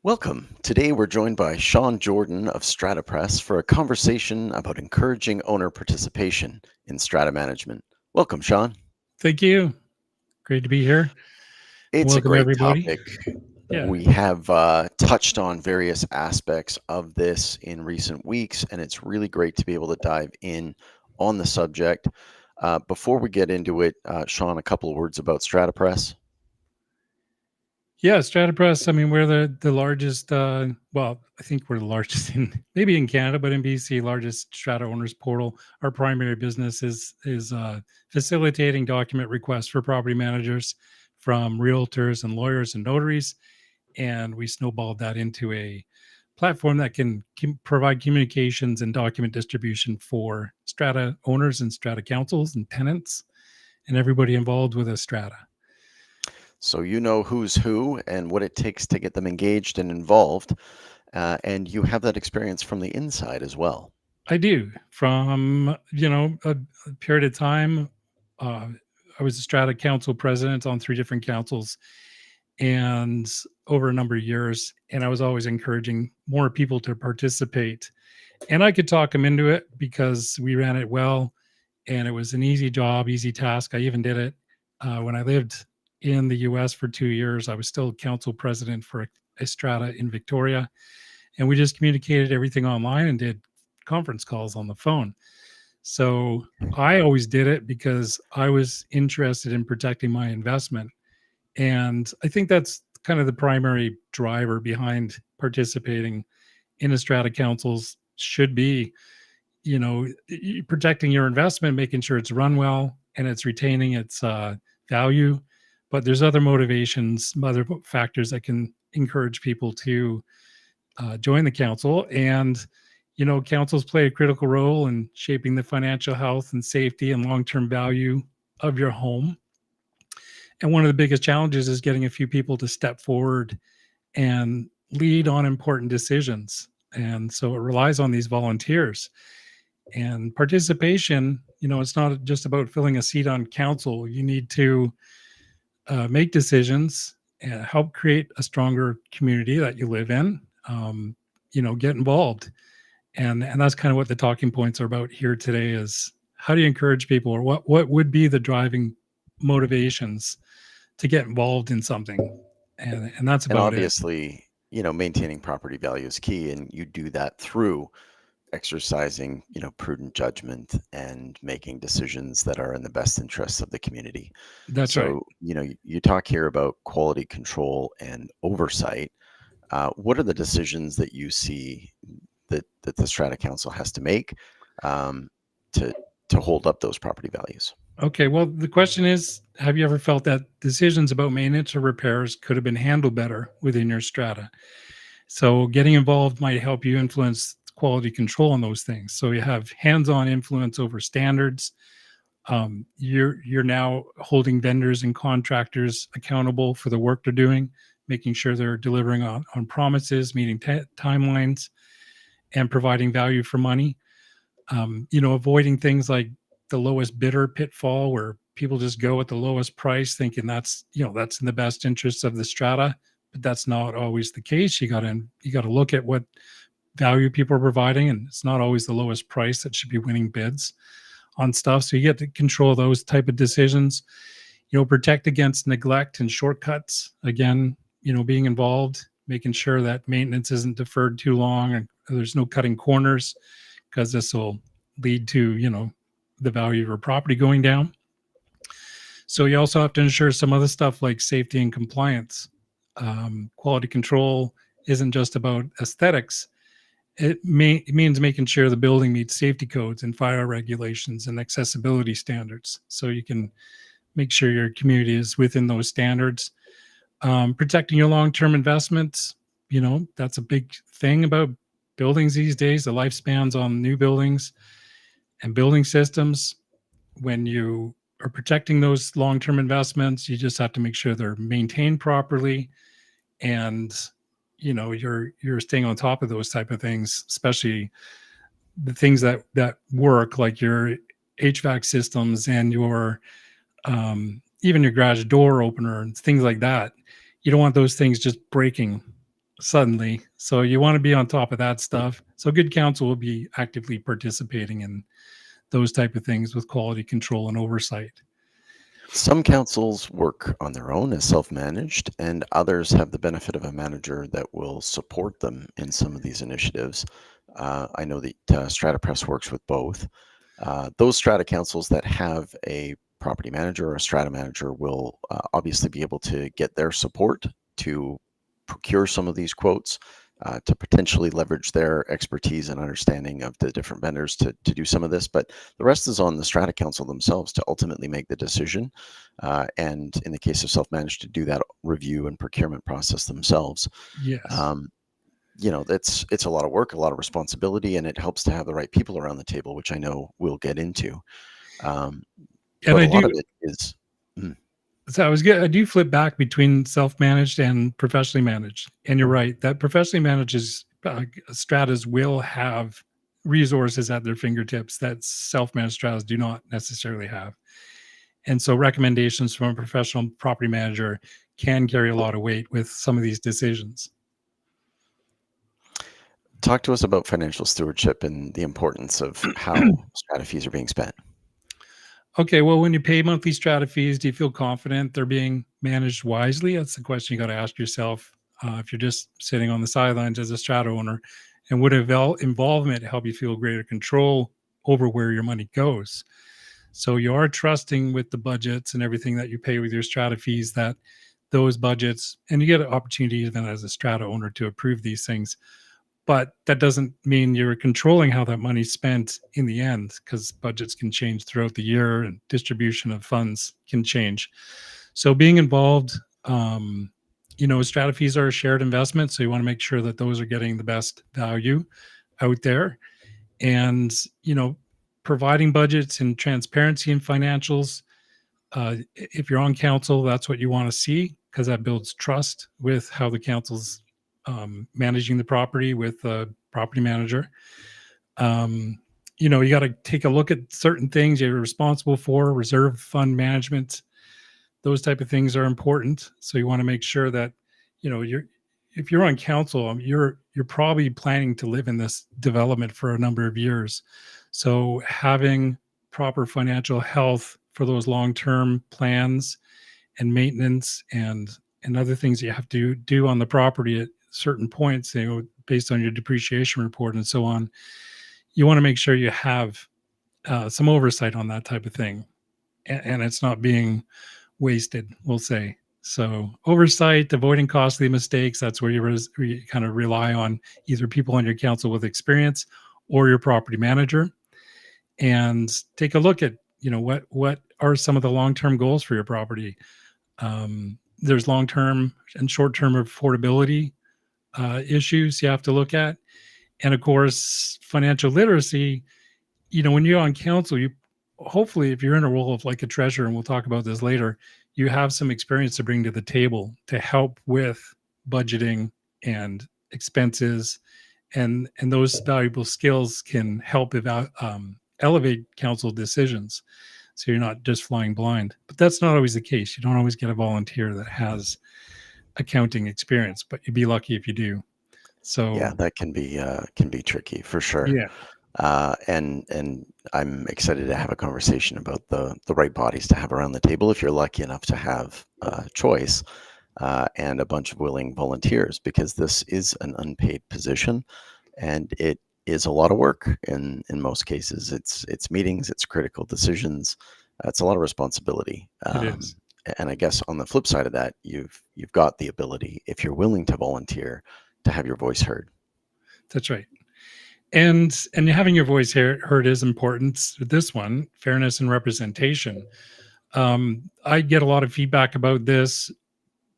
Welcome. Today we're joined by Sean Jordan of StrataPress for a conversation about encouraging owner participation in strata management. Welcome, Sean. Thank you. Great to be here. It's a Welcome, great everybody. topic. Yeah. We have touched on various aspects of this in recent weeks, and it's really great to be able to dive in on the subject. Before we get into it, Sean, a couple of words about StrataPress. Yeah, StrataPress. I mean, we're the largest. Well, I think we're the largest in maybe in Canada, but in BC, largest strata owners portal. Our primary business is facilitating document requests for property managers from realtors and lawyers and notaries, and we snowballed that into a platform that can provide communications and document distribution for strata owners and strata councils and tenants and everybody involved with a strata. So you know who's who and what it takes to get them engaged and involved, and you have that experience from the inside as well. I do. From a period of time, uh, I was a strata council president on 3 different councils, and over a number of years, and I was always encouraging more people to participate. And I could talk them into it because we ran it well, and it was an easy job, easy task. I even did it when I lived in the U.S. for 2 years. I was still council president for a strata in Victoria, and we just communicated everything online and did conference calls on the phone. So I always did it because I was interested in protecting my investment. And I think that's kind of the primary driver behind participating in a strata councils should be, protecting your investment, making sure it's run well and it's retaining its value. But there's other motivations, other factors that can encourage people to join the council. And councils play a critical role in shaping the financial health and safety and long-term value of your home. And one of the biggest challenges is getting a few people to step forward and lead on important decisions. And so it relies on these volunteers. And participation, it's not just about filling a seat on council. You need to make decisions and help create a stronger community that you live in. Get involved, and that's kind of what the talking points are about here today. Is how do you encourage people, or what would be the driving motivations to get involved in something, and that's And about it. obviously, maintaining property value is key, and you do that through exercising, prudent judgment and making decisions that are in the best interests of the community. That's right. So, you talk here about quality control and oversight. What are the decisions that you see that the Strata Council has to make um, to hold up those property values? Okay, well, the question is, have you ever felt that decisions about maintenance or repairs could have been handled better within your strata? So getting involved might help you influence quality control on those things. So you have hands-on influence over standards. You're now holding vendors and contractors accountable for the work they're doing, making sure they're delivering on promises, meeting timelines, and providing value for money. Avoiding things like the lowest bidder pitfall, where people just go at the lowest price, thinking that's in the best interest of the strata, but that's not always the case. You got to look at what value people are providing, and it's not always the lowest price that should be winning bids on stuff. So you get to control those type of decisions. Protect against neglect and shortcuts. Again, being involved, making sure that maintenance isn't deferred too long, and there's no cutting corners, because this will lead to the value of your property going down. So you also have to ensure some other stuff like safety and compliance. Quality control isn't just about aesthetics. It means making sure the building meets safety codes and fire regulations and accessibility standards, so you can make sure your community is within those standards. Protecting your long-term investments, that's a big thing about buildings these days, the lifespans on new buildings and building systems. When you are protecting those long-term investments, you just have to make sure they're maintained properly, and you're staying on top of those type of things, especially the things that work, like your HVAC systems and your even your garage door opener and things like that. You don't want those things just breaking suddenly. So you want to be on top of that stuff. So good counsel will be actively participating in those type of things with quality control and oversight. Some councils work on their own as self-managed, and others have the benefit of a manager that will support them in some of these initiatives. I know that StrataPress works with both. Those strata councils that have a property manager or a strata manager will obviously be able to get their support to procure some of these quotes, to potentially leverage their expertise and understanding of the different vendors to do some of this. But the rest is on the strata council themselves to ultimately make the decision. And in the case of self-managed, to do that review and procurement process themselves. Yes. Um, it's a lot of work, a lot of responsibility, and it helps to have the right people around the table, which I know we'll get into. And But I a lot do of it is, so I do flip back between self-managed and professionally managed. And you're right that professionally managed stratas will have resources at their fingertips that self-managed stratas do not necessarily have. And so recommendations from a professional property manager can carry a lot of weight with some of these decisions. talk to us about financial stewardship and the importance of how strata fees are being spent. Okay, well, when you pay monthly strata fees, do you feel confident they're being managed wisely? That's the question you got to ask yourself. If you're just sitting on the sidelines as a strata owner, and would involvement help you feel greater control over where your money goes? So you are trusting with the budgets and everything that you pay with your strata fees that those budgets, and you get an opportunity even as a strata owner to approve these things, but that doesn't mean you're controlling how that money's spent in the end, because budgets can change throughout the year and distribution of funds can change. So being involved, strata fees are a shared investment, so you want to make sure that those are getting the best value out there. And providing budgets and transparency in financials, if you're on council, that's what you want to see, because that builds trust with how the council's managing the property with a property manager. You got to take a look at certain things you're responsible for, reserve fund management. Those type of things are important. So you want to make sure that, if you're on council, you're probably planning to live in this development for a number of years. So having proper financial health for those long-term plans and maintenance and other things that you have to do on the property at certain points, based on your depreciation report and so on, you want to make sure you have some oversight on that type of thing, and it's not being wasted, we'll say. So oversight, avoiding costly mistakes, that's where you kind of rely on either people on your council with experience or your property manager, and take a look at, what are some of the long-term goals for your property. There's long-term and short-term affordability issues you have to look at. And of course, financial literacy, when you're on council, you hopefully, if you're in a role of like a treasurer, and we'll talk about this later, you have some experience to bring to the table to help with budgeting and expenses, and those valuable skills can help elevate council decisions. So you're not just flying blind. But that's not always the case. You don't always get a volunteer that has accounting experience, but you'd be lucky if you do. So Yeah, that can be tricky for sure. yeah, And I'm excited to have a conversation about the right bodies to have around the table if you're lucky enough to have a choice, and a bunch of willing volunteers, because this is an unpaid position and it is a lot of work in most cases. It's meetings, it's critical decisions, it's a lot of responsibility. it is. And I guess on the flip side of that, you've got the ability, if you're willing to volunteer, to have your voice heard. That's right. And having your voice heard is important. This one, fairness and representation. I get a lot of feedback about this,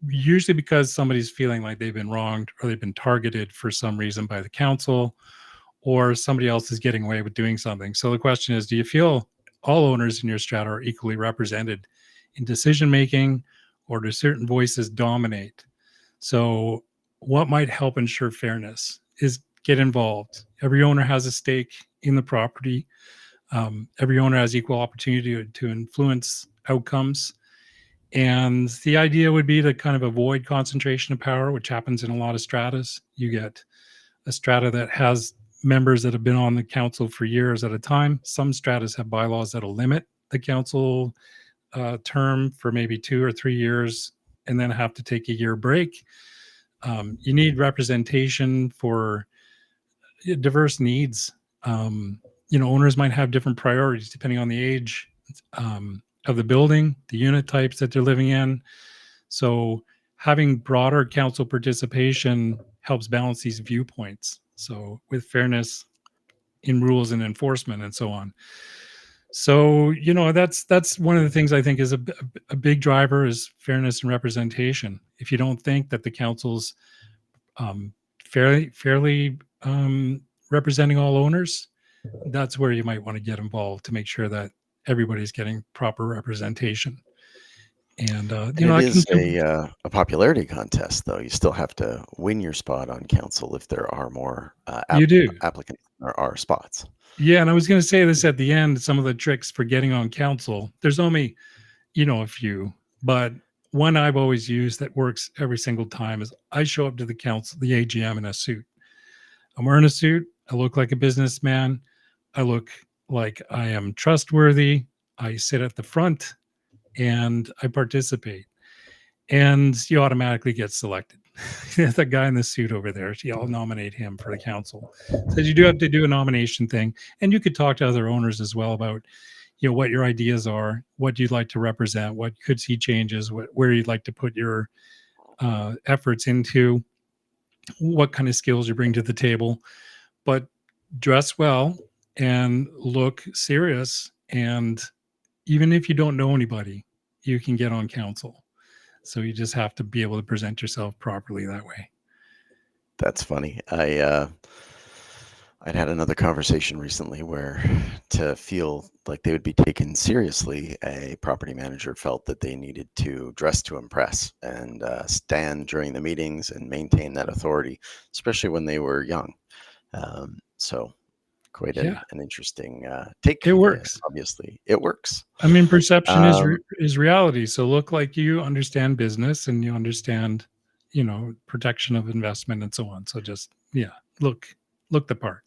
usually because somebody's feeling like they've been wronged or they've been targeted for some reason by the council, or somebody else is getting away with doing something. So the question is, do you feel all owners in your strata are equally represented in decision making, or do certain voices dominate? So what might help ensure fairness is get involved. Every owner has a stake in the property. Every owner has equal opportunity to influence outcomes. And the idea would be to kind of avoid concentration of power, which happens in a lot of stratas. You get a strata that has members that have been on the council for years at a time. Some stratas have bylaws that'll limit the council term for maybe 2 or 3 years and then have to take a year break. You need representation for diverse needs. Owners might have different priorities depending on the age of the building, the unit types that they're living in. So having broader council participation helps balance these viewpoints. So with fairness in rules and enforcement and so on. So, that's one of the things I think is a big driver is fairness and representation. If you don't think that the council's fairly representing all owners, that's where you might want to get involved to make sure that everybody's getting proper representation. And And it is a popularity contest, though. You still have to win your spot on council if there are more you do. applicants than there are spots. Yeah, and I was going to say this at the end. Some of the tricks for getting on council. There's only, a few, but one I've always used that works every single time is I show up to the council, the AGM, in a suit. I'm wearing a suit. I look like a businessman. I look like I am trustworthy. I sit at the front and I participate. And you automatically get selected. The guy in the suit over there, I'll nominate him for the council. So you do have to do a nomination thing. And you could talk to other owners as well about, what your ideas are, what you'd like to represent, what could see changes, where you'd like to put your efforts into, what kind of skills you bring to the table. But dress well and look serious. And even if you don't know anybody, you can get on council. So you just have to be able to present yourself properly that way. That's funny. I'd had another conversation recently where to feel like they would be taken seriously, a property manager felt that they needed to dress to impress and stand during the meetings and maintain that authority, especially when they were young. So quite an interesting take. It works. Obviously, it works. I mean, perception is reality. So look like you understand business and you understand, protection of investment and so on. So just, look the part.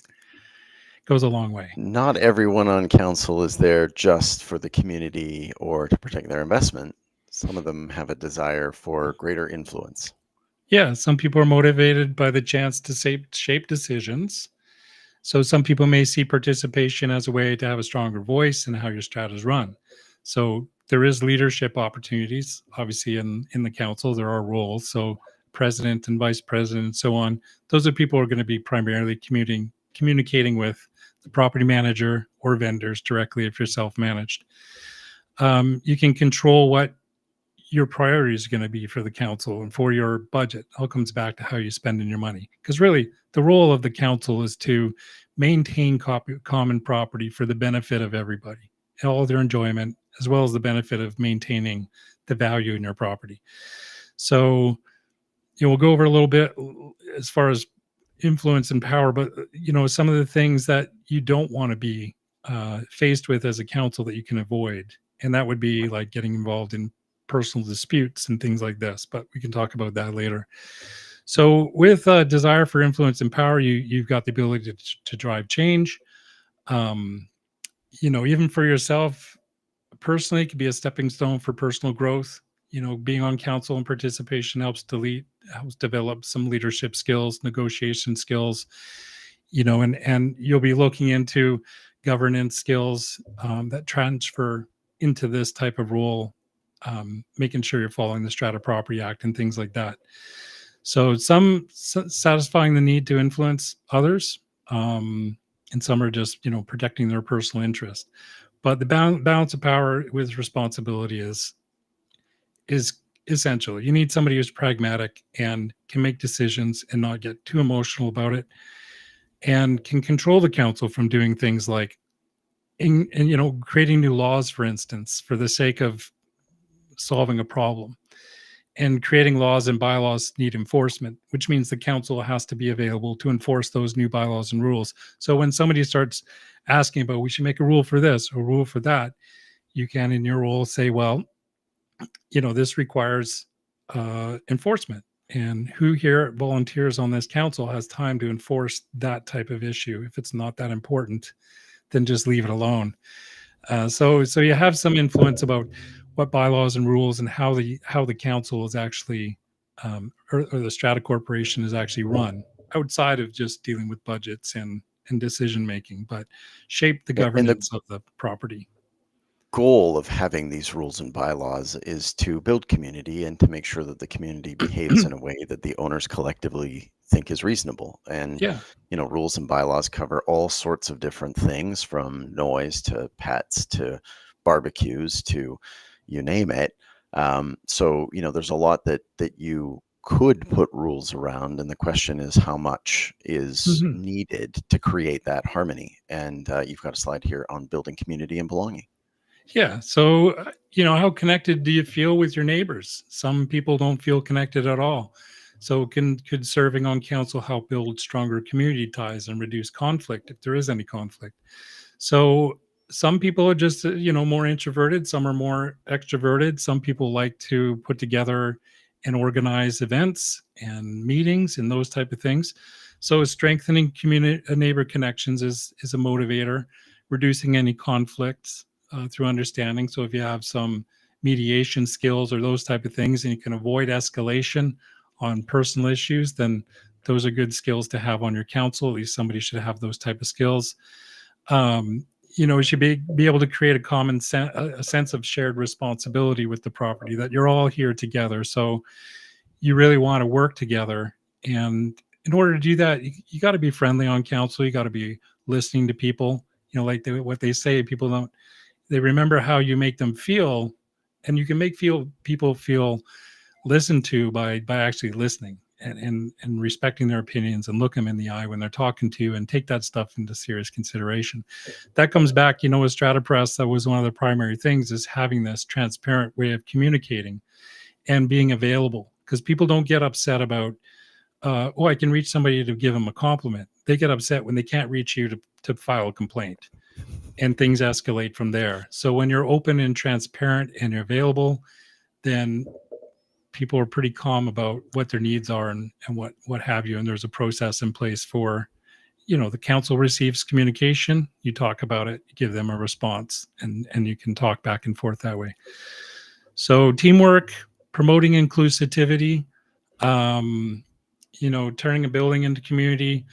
Goes a long way. Not everyone on council is there just for the community or to protect their investment. Some of them have a desire for greater influence. Yeah, some people are motivated by the chance to shape decisions. So some people may see participation as a way to have a stronger voice in how your stratas run. So there is leadership opportunities. Obviously, in the council, there are roles. So president and vice president and so on. Those are people who are going to be primarily communicating with the property manager or vendors directly if you're self-managed. You can control what your priorities are going to be for the council and for your budget. It all comes back to how you're spending your money. Because really, the role of the council is to maintain common property for the benefit of everybody, all their enjoyment, as well as the benefit of maintaining the value in your property. So, we'll go over a little bit as far as influence and power, but some of the things that you don't want to be faced with as a council that you can avoid, and that would be like getting involved in personal disputes and things like this, but we can talk about that later. So with a desire for influence and power, you've got the ability to drive change. Even for yourself personally, it could be a stepping stone for personal growth. Being on council and participation helps develop some leadership skills, negotiation skills, and you'll be looking into governance skills that transfer into this type of role, making sure you're following the Strata Property Act and things like that. So some satisfying the need to influence others, and some are just, protecting their personal interest. But the balance of power with responsibility is essential. You need somebody who's pragmatic and can make decisions and not get too emotional about it, and can control the council from doing things like, creating new laws, for instance, for the sake of solving a problem. And creating laws and bylaws need enforcement, which means the council has to be available to enforce those new bylaws and rules. So when somebody starts asking about, we should make a rule for this or a rule for that, you can, in your role, say, well, this requires enforcement. And who here volunteers on this council has time to enforce that type of issue? If it's not that important, then just leave it alone. So you have some influence about what bylaws and rules and how the council is actually or the Strata Corporation is actually run outside of just dealing with budgets and decision making, but shape the And the governance of the property. goal of having these rules and bylaws is to build community and to make sure that the community behaves in a way that the owners collectively think is reasonable. And Yeah. rules and bylaws cover all sorts of different things, from noise to pets to barbecues to you name it. So there's a lot that you could put rules around, and the question is how much is Mhm. needed to create that harmony. And you've got a slide here on building community and belonging. Yeah. So, how connected do you feel with your neighbors? Some people don't feel connected at all. So, could serving on council help build stronger community ties and reduce conflict if there is any conflict? So, some people are just, more introverted. Some are more extroverted. Some people like to put together and organize events and meetings and those type of things. So, strengthening community neighbor connections is a motivator, reducing any conflicts through understanding. So if you have some mediation skills or those type of things, and you can avoid escalation on personal issues, then those are good skills to have on your council. At least somebody should have those type of skills. You should be able to create a common a sense of shared responsibility with the property, that you're all here together. So you really want to work together. And in order to do that, you got to be friendly on council. You got to be listening to people. Like what they say, they remember how you make them feel, and you can make people feel listened to by actually listening and respecting their opinions, and look them in the eye when they're talking to you, and take that stuff into serious consideration. That comes back, with StrataPress. That was one of the primary things, is having this transparent way of communicating and being available, because people don't get upset about I can reach somebody to give them a compliment. They get upset when they can't reach you to file a complaint, and things escalate from there. So when you're open and transparent and you're available, then people are pretty calm about what their needs are, and what have you. And there's a process in place for, the council receives communication, you talk about it, you give them a response, and you can talk back and forth that way. So teamwork, promoting inclusivity, um, turning a building into community,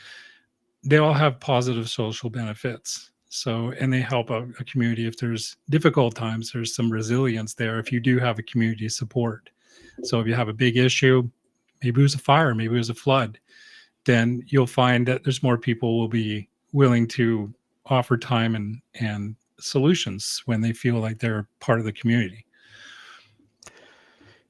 they all have positive social benefits. So, and they help a community. If there's difficult times, there's some resilience there if you do have a community support. So if you have a big issue, maybe it was a fire, maybe it was a flood, then you'll find that there's more people will be willing to offer time and solutions when they feel like they're part of the community.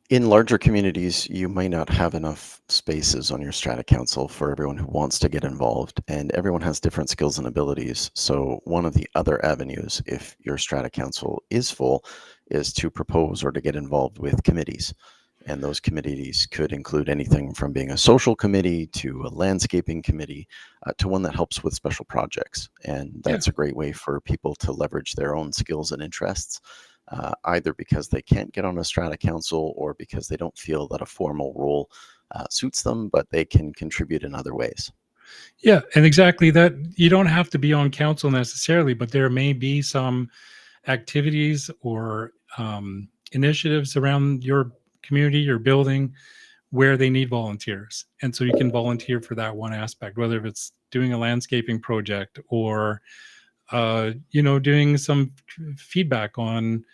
In larger communities, you might not have enough spaces on your Strata Council for everyone who wants to get involved, and everyone has different skills and abilities. So one of the other avenues, if your Strata Council is full, is to propose or to get involved with committees. And those committees could include anything from being a social committee to a landscaping committee to one that helps with special projects. And that's a great way for people to leverage their own skills and interests, either because they can't get on a Strata Council or because they don't feel that a formal role suits them, but they can contribute in other ways. Yeah, and exactly that. You don't have to be on council necessarily, but there may be some activities or initiatives around your community, your building, where they need volunteers. And so you can volunteer for that one aspect, whether it's doing a landscaping project or, doing some feedback on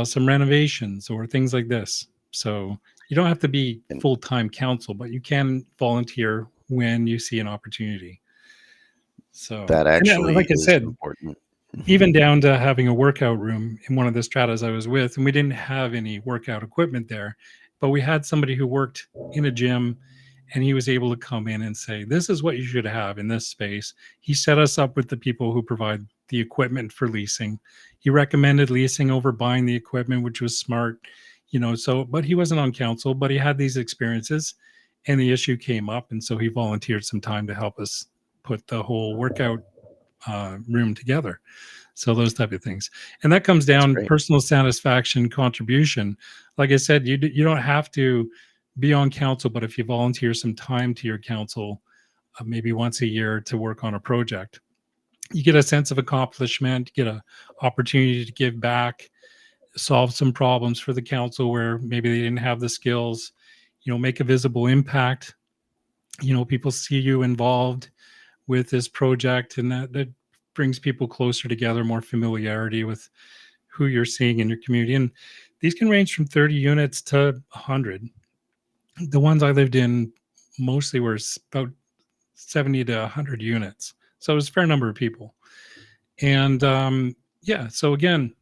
some renovations or things like this. So you don't have to be And full-time council, but you can volunteer when you see an opportunity. So, that and then, actually like I is said, important. even down to having a workout room in one of the stratas I was with, and we didn't have any workout equipment there, but we had somebody who worked in a gym, and he was able to come in and say, "This is what you should have in this space." He set us up with the people who provide the equipment for leasing. He recommended leasing over buying the equipment, which was smart, So, but he wasn't on council, but he had these experiences, and the issue came up, and so he volunteered some time to help us put the whole workout room together. So those type of things. And that comes That's down great. personal satisfaction, contribution. Like I said, you don't have to be on council, but if you volunteer some time to your council, maybe once a year to work on a project, you get a sense of accomplishment, you get a opportunity to give back, solve some problems for the council where maybe they didn't have the skills, make a visible impact. People see you involved with this project, and that brings people closer together, more familiarity with who you're seeing in your community. And these can range from 30 units to 100. The ones I lived in mostly were about 70 to 100 units. So it was a fair number of people. And yeah, so again,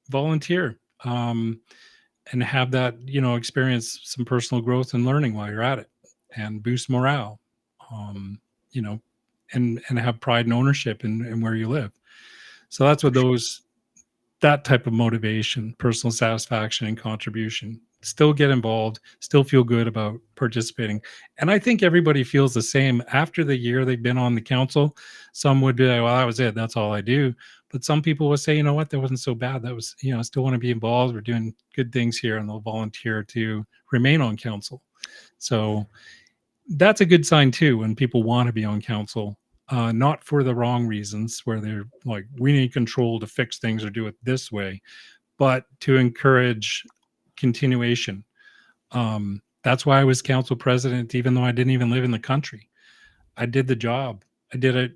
volunteer, and have that, experience some personal growth and learning while you're at it, and boost morale, um, you know, and have pride and ownership in where you live. So that's For what sure. that type of motivation, personal satisfaction and contribution. Still get involved, still feel good about participating. And I think everybody feels the same after the year they've been on the council. Some would be like, well, that was it. That's all I do. But some people will say, you know what, that wasn't so bad. That was, I still want to be involved. We're doing good things here. And they'll volunteer to remain on council. So that's a good sign too when people want to be on council, not for the wrong reasons where they're like, we need control to fix things or do it this way, but to encourage continuation. That's why I was council president, even though I didn't even live in the country. I did the job. I did it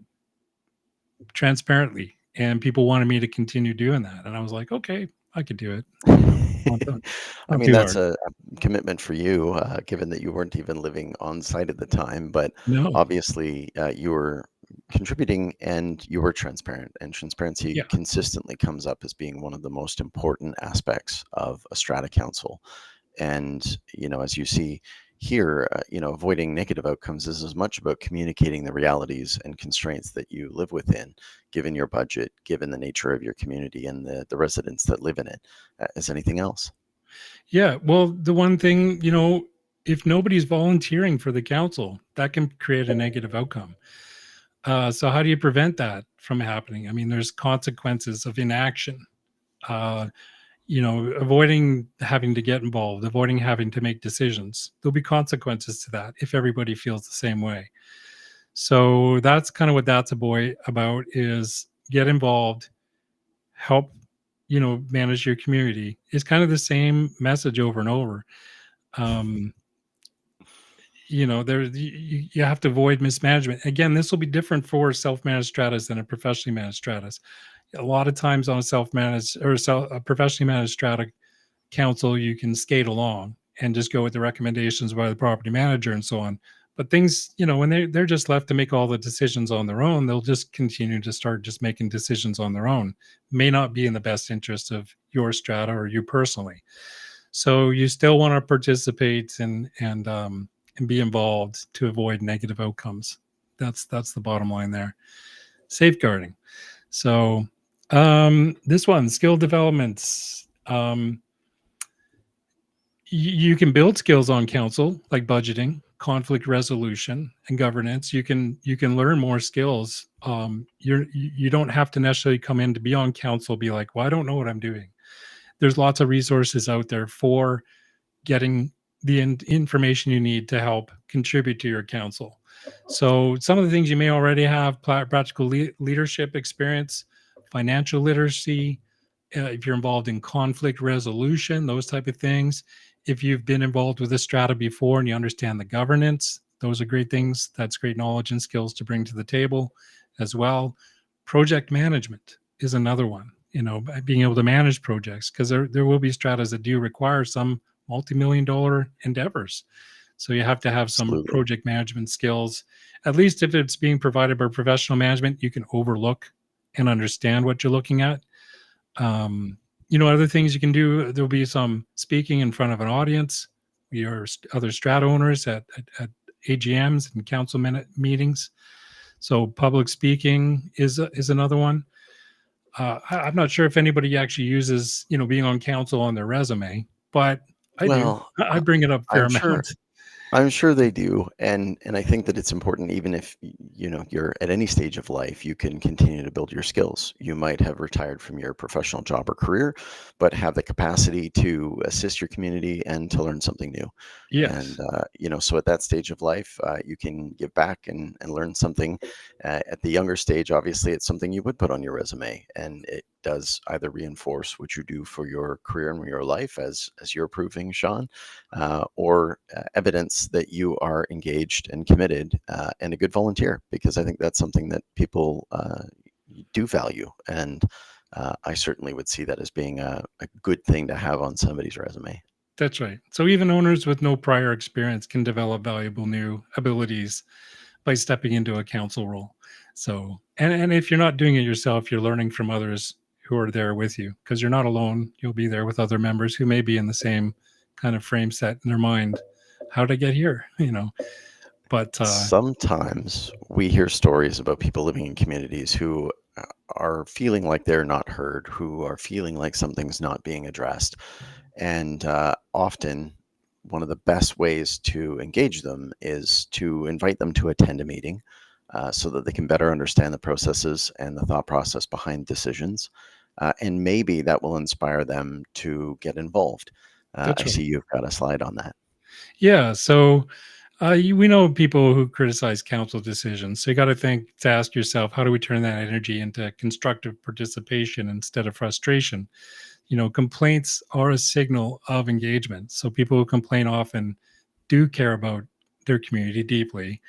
transparently, and people wanted me to continue doing that. And I was like, okay, I could do it. Not, I not mean, too that's hard. a commitment for you, given that you weren't even living on site at the time. But No. obviously, you were contributing and you were transparent. And transparency Yeah. consistently comes up as being one of the most important aspects of a strata council. And, as you see here, avoiding negative outcomes is as much about communicating the realities and constraints that you live within, given your budget, given the nature of your community and the residents that live in it, as anything else. Yeah. Well, the one thing, if nobody's volunteering for the council, that can create a negative outcome. So how do you prevent that from happening? I mean, there's consequences of inaction. Uh, avoiding having to get involved, avoiding having to make decisions. There'll be consequences to that if everybody feels the same way. So that's kind of what that's about is get involved, help, manage your community. It's kind of the same message over and over. Um, there you have to avoid mismanagement. Again, this will be different for self-managed stratas than a professionally managed stratas. A lot of times on a self-managed or a professionally managed strata council, you can skate along and just go with the recommendations by the property manager and so on. But things, when they're just left to make all the decisions on their own, they'll just continue to start just making decisions on their own. May not be in the best interest of your strata or you personally. So you still want to participate and be involved to avoid negative outcomes. That's the bottom line there. Safeguarding. So this one, skill developments. You can build skills on council like budgeting, conflict resolution, and governance. You can learn more skills. You don't have to necessarily come in to be on council be like, well, I don't know what I'm doing. There's lots of resources out there for getting the information you need to help contribute to your council. So some of the things you may already have: practical leadership experience, financial literacy, if you're involved in conflict resolution, those type of things. If you've been involved with a strata before and you understand the governance, those are great things. That's great knowledge and skills to bring to the table as well. Project management is another one, being able to manage projects, because there will be stratas that do require some multi-million dollar endeavors. So you have to have some Absolutely. project management skills. At least if it's being provided by professional management, you can overlook and understand what you're looking at. Other things you can do, there'll be some speaking in front of an audience. We are other strata owners at AGMs and council meetings. So public speaking is another one. I'm not sure if anybody actually uses, being on council on their resume, but I do. Well, I bring it up a fair I'm sure amount. I'm sure they do, and I think that it's important, even if you're at any stage of life, you can continue to build your skills. You might have retired from your professional job or career, but have the capacity to assist your community and to learn something new. And Yes, so at that stage of life, you can give back and learn something. At the younger stage, obviously, it's something you would put on your resume, and it does either reinforce what you do for your career and your life, as you're proving, Sean, or evidence that you are engaged and committed and a good volunteer, because I think that's something that people do value. And I certainly would see that as being a good thing to have on somebody's resume. that's right. So even owners with no prior experience can develop valuable new abilities by stepping into a council role. So, and if you're not doing it yourself, you're learning from others who are there with you, because you're not alone. You'll be there with other members who may be in the same kind of frame set in their mind. How did I get here? But Sometimes we hear stories about people living in communities who are feeling like they're not heard, who are feeling like something's not being addressed. And often, one of the best ways to engage them is to invite them to attend a meeting, so that they can better understand the processes and the thought process behind decisions. And maybe that will inspire them to get involved. I that's right. see you've got a slide on that. Yeah. So we know people who criticize council decisions. So you got to ask yourself, how do we turn that energy into constructive participation instead of frustration? Complaints are a signal of engagement. So people who complain often do care about their community deeply,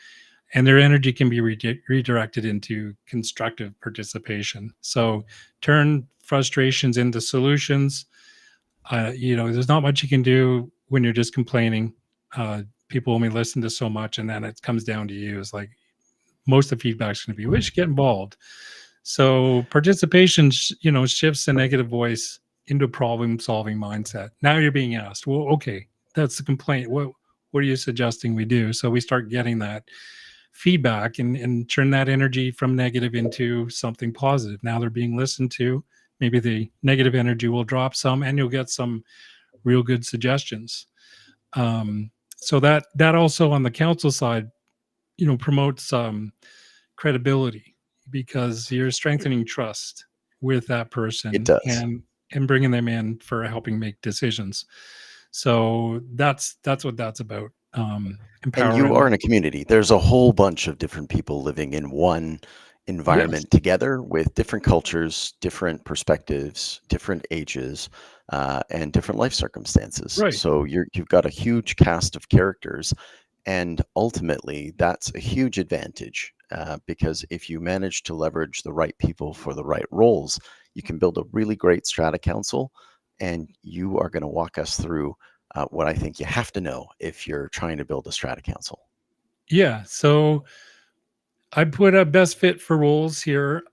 and their energy can be redirected into constructive participation. So turn frustrations into solutions. There's not much you can do when you're just complaining. People only listen to so much, and then it comes down to you. It's like most of the feedback is going to be, we should get involved. So participation, shifts the negative voice into a problem-solving mindset. Now you're being asked, well, okay, that's the complaint. What are you suggesting we do? So we start getting that feedback and turn that energy from negative into something positive. Now they're being listened to. Maybe the negative energy will drop some, and you'll get some real good suggestions. So that also on the council side, promotes credibility, because you're strengthening trust with that It person does. and bringing them in for helping make decisions. So that's what that's about. And you Empowering. are in a community. There's a whole bunch of different people living in one Yes. environment together, with different cultures, different perspectives, different ages, and different life circumstances. Right. So you've got a huge cast of characters, and ultimately, that's a huge advantage, because if you manage to leverage the right people for the right roles, you can build a really great strata council. And you are going to walk us through what I think you have to know if you're trying to build a strata council. Yeah. So I put a best fit for roles here.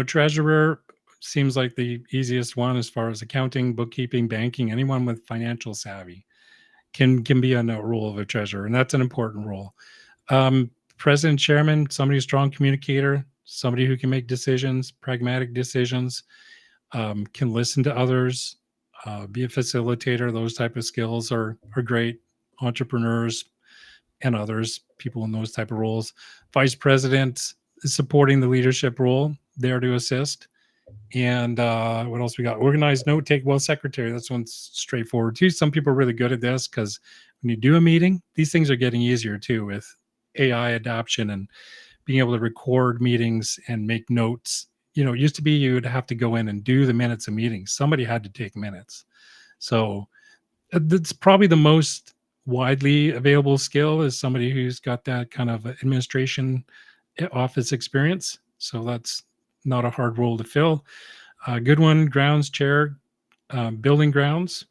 Treasurer seems like the easiest one as far as accounting, bookkeeping, banking. Anyone with financial savvy can be on a role of a treasurer, and that's an important role. President, chairman, somebody who's a strong communicator, somebody who can make decisions, pragmatic decisions, can listen to others, be a facilitator. Those type of skills are great. Entrepreneurs and others, people in those type of roles. Vice president is supporting the leadership role, there to assist. And what else we got? Organized note take. Well, secretary, that's one's straightforward too. Some people are really good at this, because when you do a meeting, these things are getting easier too with AI adoption and being able to record meetings and make notes. It used to be you would have to go in and do the minutes of meetings. Somebody had to take minutes. So that's probably the most widely available skill, is somebody who's got that kind of administration office experience. So that's not a hard role to fill. Good one, grounds chair, building grounds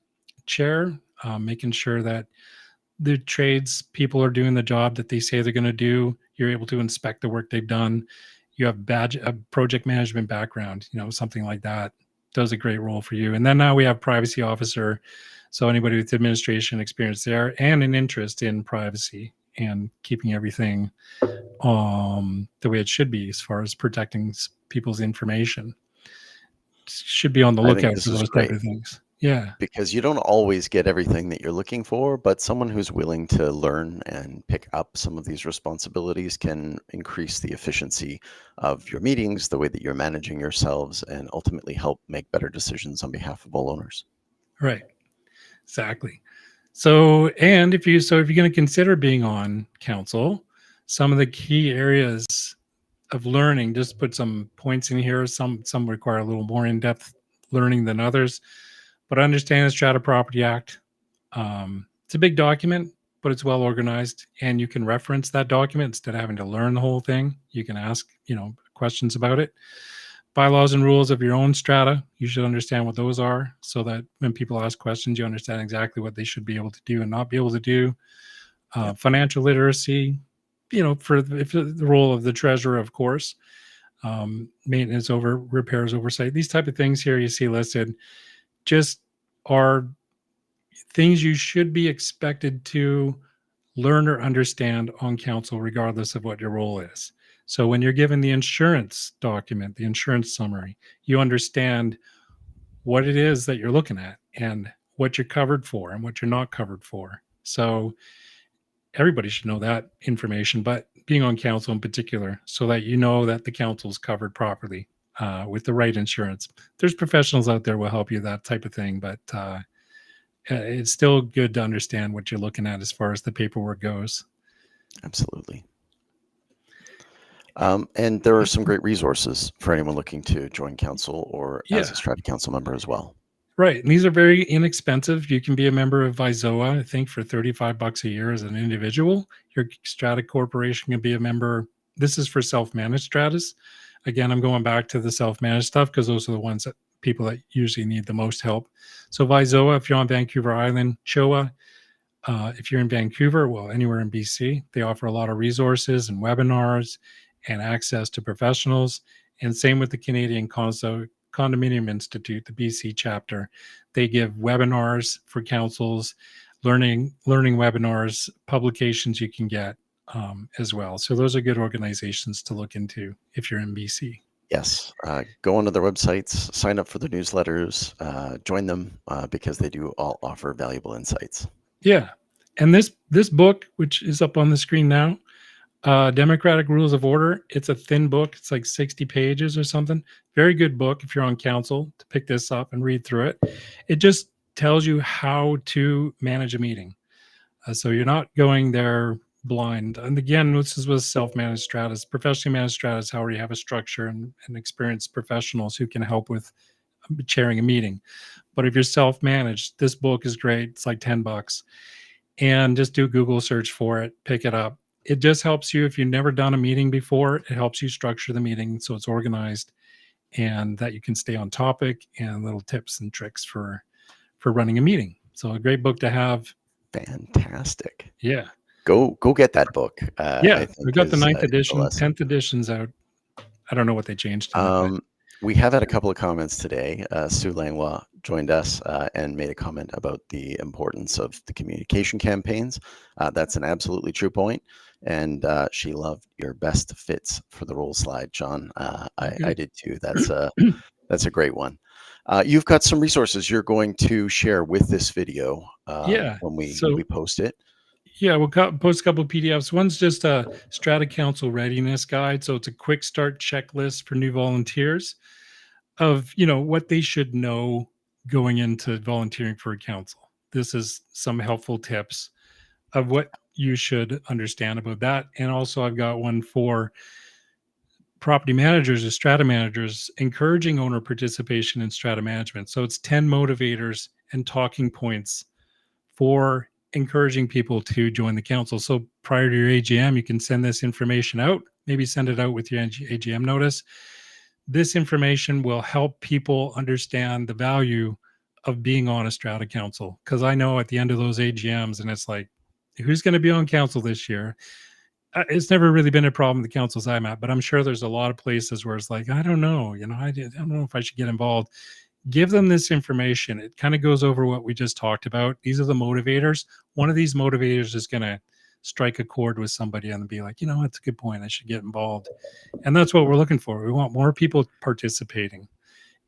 chair, making sure that the trades people are doing the job that they say they're going to do. You're able to inspect the work they've done. You have a project management background, something like that does a great role for you. And then now we have privacy officer. So anybody with administration experience there and an interest in privacy and keeping everything the way it should be as far as protecting people's information, should be on the I think lookout this for is those type great. of things. Yeah. because you don't always get everything that you're looking for, but someone who's willing to learn and pick up some of these responsibilities can increase the efficiency of your meetings, the way that you're managing yourselves, and ultimately help make better decisions on behalf of all owners. Right. Exactly. So if you're going to consider being on council, some of the key areas of learning, just put some points in here. Some require a little more in-depth learning than others, but understand the Strata Property Act. It's a big document, but it's well organized, and you can reference that document instead of having to learn the whole thing. You can ask, questions about it. Bylaws and rules of your own strata. You should understand what those are, so that when people ask questions, you understand exactly what they should be able to do and not be able to do. Yep. Financial literacy, if the role of the treasurer, of course. Maintenance over repairs oversight. These type of things here you see listed just are things you should be expected to learn or understand on council, regardless of what your role is. So when you're given the insurance document, the insurance summary, you understand what it is that you're looking at and what you're covered for and what you're not covered for. So everybody should know that information, but being on council in particular, so that you know that the council is covered properly with the right insurance. There's professionals out there will help you that type of thing, but it's still good to understand what you're looking at as far as the paperwork goes. Absolutely. And there are some great resources for anyone looking to join council or as Yeah, a Strata Council member as well. right. And these are very inexpensive. You can be a member of Vizoa, I think, for $35 a year as an individual. Your Strata Corporation can be a member. This is for self-managed stratas. Again, I'm going back to the self-managed stuff because those are the ones that people that usually need the most help. So Vizoa, if you're on Vancouver Island, CHOA, if you're in Vancouver, well, anywhere in BC, they offer a lot of resources and webinars and access to professionals. And same with the Canadian Condominium Institute, the BC chapter. They give webinars for councils, learning webinars, publications you can get as well. So those are good organizations to look into if you're in BC. Yes, go onto their websites, sign up for the newsletters, join them because they do all offer valuable insights. Yeah. And this book, which is up on the screen now, Democratic Rules of Order. It's a thin book. It's like 60 pages or something. Very good book if you're on council to pick this up and read through it. It just tells you how to manage a meeting. So you're not going there blind. And again, this is with self-managed stratas. Professionally managed stratas, however, you have a structure and experienced professionals who can help with chairing a meeting. But if you're self-managed, this book is great. It's like $10. And just do a Google search for it, pick it up. It just helps you if you've never done a meeting before. It helps you structure the meeting so it's organized and that you can stay on topic, and little tips and tricks for running a meeting. So a great book to have. Fantastic. Yeah. Go get that book. Yeah. I We've think got the is ninth a edition, lesson. 10th edition's out. I don't know what they changed in it, but We have had a couple of comments today. Sue Langlois joined us and made a comment about the importance of the communication campaigns. That's an absolutely true point. And she loved your best fits for the role slide, John. I did too. That's a great one. You've got some resources you're going to share with this video yeah. when we So post it. yeah, we'll post a couple of PDFs. One's just a Strata Council readiness guide. So it's a quick start checklist for new volunteers of, what they should know going into volunteering for a council. This is some helpful tips of what you should understand about that. And also I've got one for property managers or strata managers, encouraging owner participation in strata management. So it's 10 motivators and talking points for encouraging people to join the council. So prior to your AGM, you can send this information out, maybe send it out with your AGM notice. This information will help people understand the value of being on a strata council. Because I know at the end of those AGMs, and it's like, who's going to be on council this year? It's never really been a problem the councils I'm at, but I'm sure there's a lot of places where it's like, I don't know, I don't know if I should get involved. Give them this information. It kind of goes over what we just talked about. These are the motivators. One of these motivators is going to strike a chord with somebody and be like, that's a good point. I should get involved. And that's what we're looking for. We want more people participating.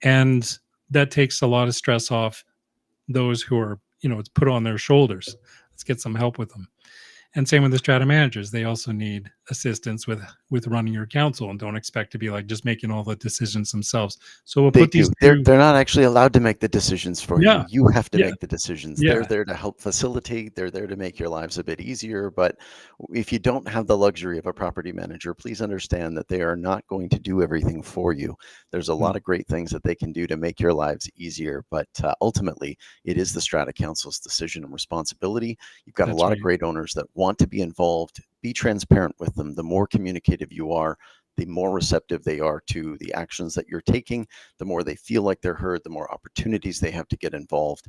And that takes a lot of stress off those who are, it's put on their shoulders. Let's get some help with them. And same with the strata managers. They also need assistance with running your council, and don't expect to be like just making all the decisions themselves. So we'll They put these do. two. They're not actually allowed to make the decisions for you. Yeah, You have to yeah, make the decisions. yeah. They're there to help facilitate. They're there to make your lives a bit easier. But if you don't have the luxury of a property manager, please understand that they are not going to do everything for you. There's a lot of great things that they can do to make your lives easier. But ultimately, it is the Strata Council's decision and responsibility. You've got a That's lot right. of great owners that want to be involved. Be transparent with them. The more communicative you are, the more receptive they are to the actions that you're taking, the more they feel like they're heard, the more opportunities they have to get involved,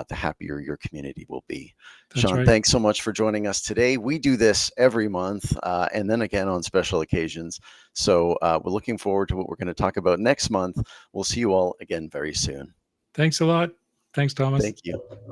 the happier your community will be. That's Sean, right. thanks so much for joining us today. We do this every month and then again on special occasions. So we're looking forward to what we're going to talk about next month. We'll see you all again very soon. Thanks a lot. Thanks, Thomas. Thank you.